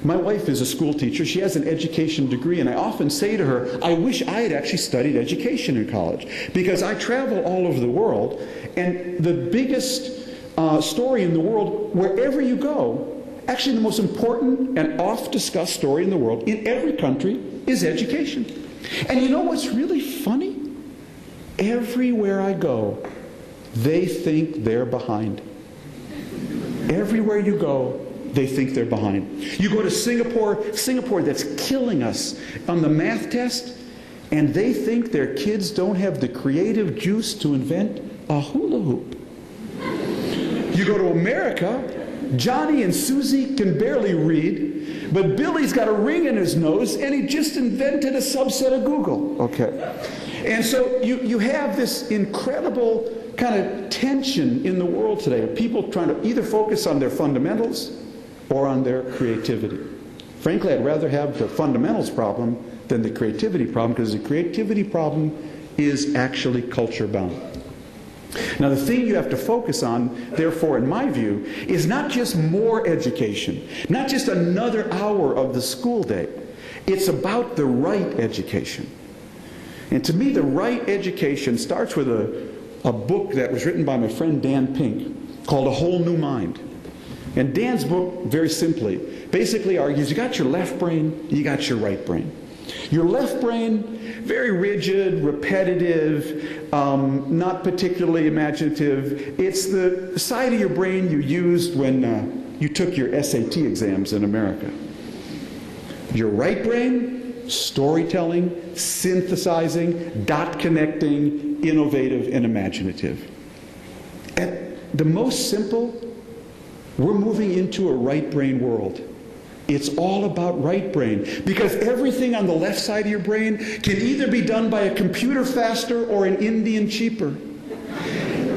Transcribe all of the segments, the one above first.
My wife is a school teacher. She has an education degree, and I often say to her, I wish I had actually studied education in college, because I travel all over the world, and the biggest story in the world, wherever you go, actually the most important and oft-discussed story in the world, in every country, is education. And you know what's really funny? Everywhere I go, they think they're behind. Everywhere you go, they think they're behind. You go to Singapore that's killing us on the math test, and they think their kids don't have the creative juice to invent a hula hoop. You go to America, Johnny and Susie can barely read, but Billy's got a ring in his nose, and he just invented a subset of Google. Okay. And so you have this incredible kind of tension in the world today of people trying to either focus on their fundamentals or on their creativity. Frankly, I'd rather have the fundamentals problem than the creativity problem, because the creativity problem is actually culture bound. Now, the thing you have to focus on, therefore, in my view, is not just more education, not just another hour of the school day. It's about the right education. And to me, the right education starts with a book that was written by my friend Dan Pink called A Whole New Mind. And Dan's book, very simply, basically argues you got your left brain, you got your right brain. Your left brain, very rigid, repetitive, not particularly imaginative. It's the side of your brain you used when you took your SAT exams in America. Your right brain, storytelling, synthesizing, dot connecting, innovative, and imaginative. At the most simple, we're moving into a right brain world. It's all about right brain, because everything on the left side of your brain can either be done by a computer faster or an Indian cheaper.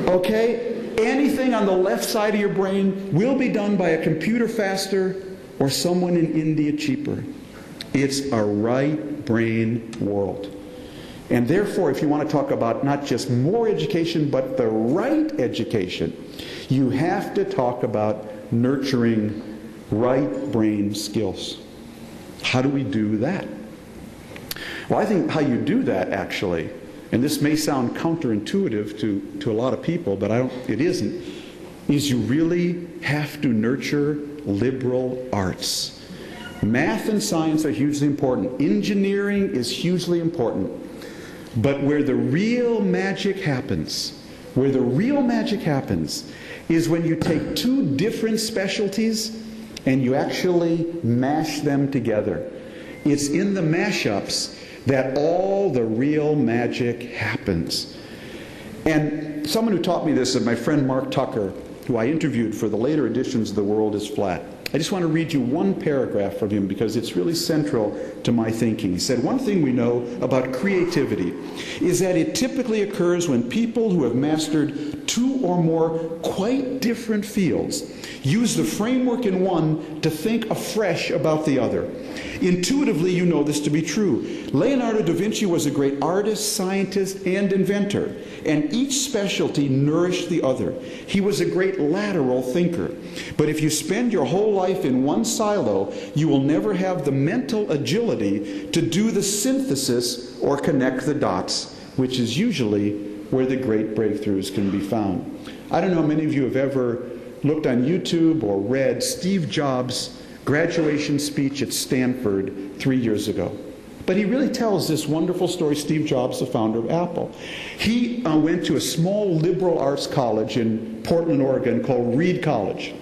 Okay? Anything on the left side of your brain will be done by a computer faster or someone in India cheaper. It's a right brain world. And therefore, if you want to talk about not just more education, but the right education, you have to talk about nurturing right brain skills. How do we do that? Well, I think how you do that, actually, and this may sound counterintuitive to a lot of people, but it isn't, is you really have to nurture liberal arts. Math and science are hugely important. Engineering is hugely important. But where the real magic happens, is when you take two different specialties and you actually mash them together. It's in the mashups that all the real magic happens. And someone who taught me this is my friend Mark Tucker, who I interviewed for the later editions of The World is Flat. I just want to read you one paragraph from him because it's really central to my thinking. He said, one thing we know about creativity is that it typically occurs when people who have mastered two or more quite different fields use the framework in one to think afresh about the other. Intuitively, you know this to be true. Leonardo da Vinci was a great artist, scientist, and inventor, and each specialty nourished the other. He was a great lateral thinker. But if you spend your whole life in one silo, you will never have the mental agility to do the synthesis or connect the dots, which is usually where the great breakthroughs can be found. I don't know how many of you have ever looked on YouTube or read Steve Jobs' graduation speech at Stanford 3 years ago. But he really tells this wonderful story. Steve Jobs, the founder of Apple. He went to a small liberal arts college in Portland, Oregon called Reed College.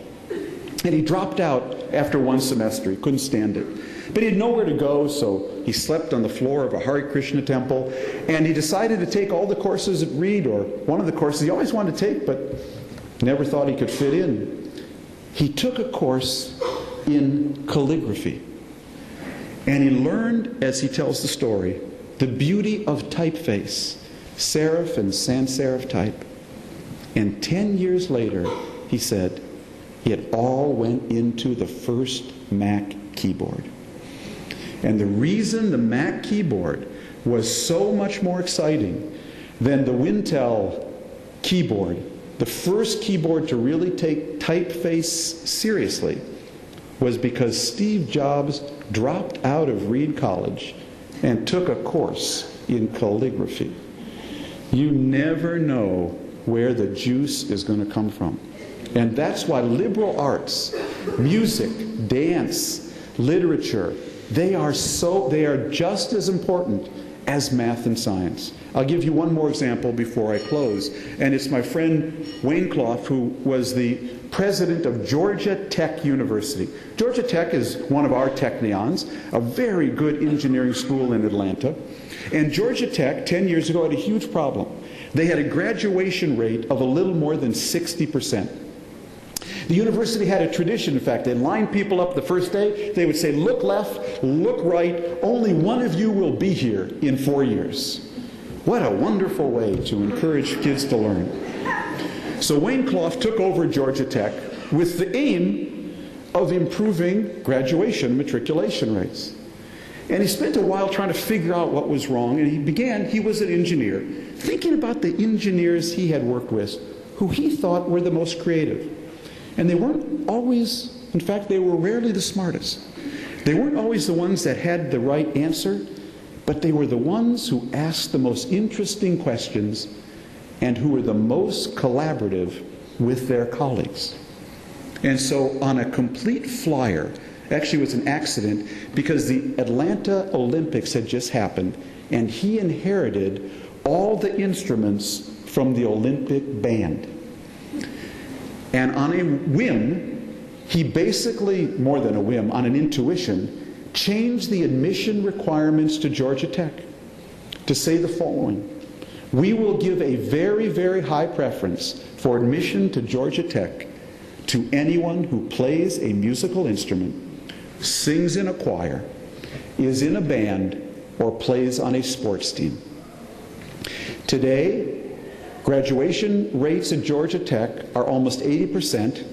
And he dropped out after one semester. He couldn't stand it. But he had nowhere to go, so he slept on the floor of a Hare Krishna temple. And he decided to take all the courses at Reed, or one of the courses he always wanted to take, but never thought he could fit in. He took a course in calligraphy. And he learned, as he tells the story, the beauty of typeface, serif and sans serif type. And 10 years later, he said, it all went into the first Mac keyboard. And the reason the Mac keyboard was so much more exciting than the Wintel keyboard, the first keyboard to really take typeface seriously, was because Steve Jobs dropped out of Reed College and took a course in calligraphy. You never know where the juice is going to come from. And that's why liberal arts, music, dance, literature, they are just as important as math and science. I'll give you one more example before I close, and it's my friend Wayne Clough, who was the president of Georgia Tech University. Georgia Tech is one of our technions, a very good engineering school in Atlanta. And Georgia Tech, 10 years ago, had a huge problem. They had a graduation rate of a little more than 60%. The university had a tradition, in fact, they'd line people up the first day, they would say, look left, look right, only one of you will be here in 4 years. What a wonderful way to encourage kids to learn. So Wayne Clough took over Georgia Tech with the aim of improving graduation matriculation rates. And he spent a while trying to figure out what was wrong, and he was an engineer, thinking about the engineers he had worked with, who he thought were the most creative. And they weren't always, in fact, they were rarely the smartest. They weren't always the ones that had the right answer, but they were the ones who asked the most interesting questions and who were the most collaborative with their colleagues. And so on a complete flyer, actually it was an accident because the Atlanta Olympics had just happened, and he inherited all the instruments from the Olympic band. And on a whim, he basically, more than a whim, on an intuition, changed the admission requirements to Georgia Tech to say the following: we will give a very, very high preference for admission to Georgia Tech to anyone who plays a musical instrument, sings in a choir, is in a band, or plays on a sports team. Today, graduation rates at Georgia Tech are almost 80%,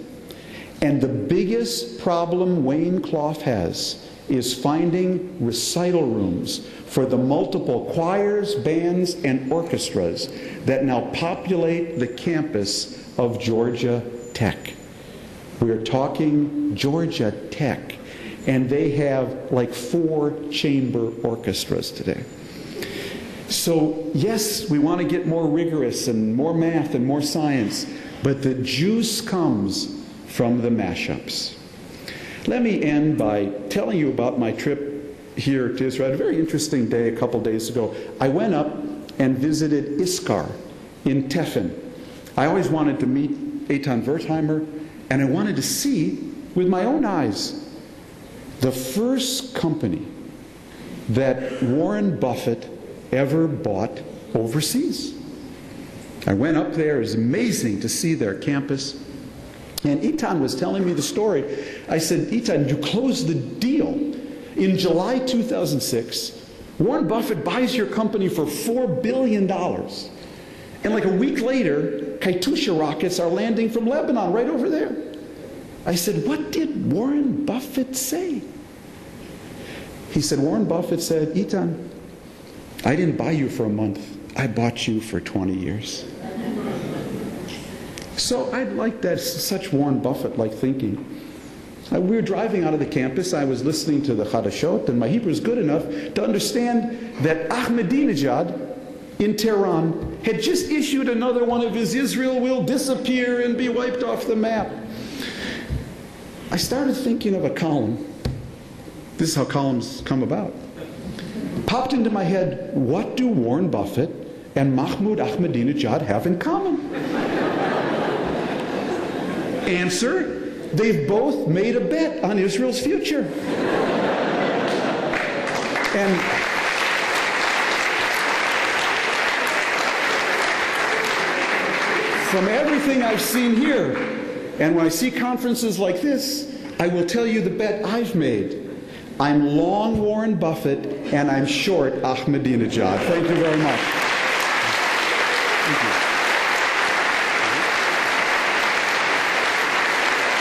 and the biggest problem Wayne Clough has is finding recital rooms for the multiple choirs, bands, and orchestras that now populate the campus of Georgia Tech. We're talking Georgia Tech, and they have like 4 chamber orchestras today. So yes, we want to get more rigorous and more math and more science, but the juice comes from the mashups. Let me end by telling you about my trip here to Israel. I had a very interesting day a couple days ago. I went up and visited Iskar in Tefin. I always wanted to meet Eitan Wertheimer, and I wanted to see with my own eyes the first company that Warren Buffett ever bought overseas. I went up there. It was amazing to see their campus. And Eitan was telling me the story. I said, Eitan, you closed the deal. In July 2006, Warren Buffett buys your company for $4 billion. And like a week later, Katyusha rockets are landing from Lebanon right over there. I said, what did Warren Buffett say? He said, Warren Buffett said, Eitan, I didn't buy you for a month. I bought you for 20 years. So I like that, such Warren Buffett-like thinking. We were driving out of the campus. I was listening to the Chadashot, and my Hebrew is good enough to understand that Ahmadinejad in Tehran had just issued another one of his Israel will disappear and be wiped off the map. I started thinking of a column. This is how columns come about. Popped into my head, what do Warren Buffett and Mahmoud Ahmadinejad have in common? Answer, they've both made a bet on Israel's future. And from everything I've seen here, and when I see conferences like this, I will tell you the bet I've made. I'm long Warren Buffett, and I'm short Ahmadinejad. Thank you very much.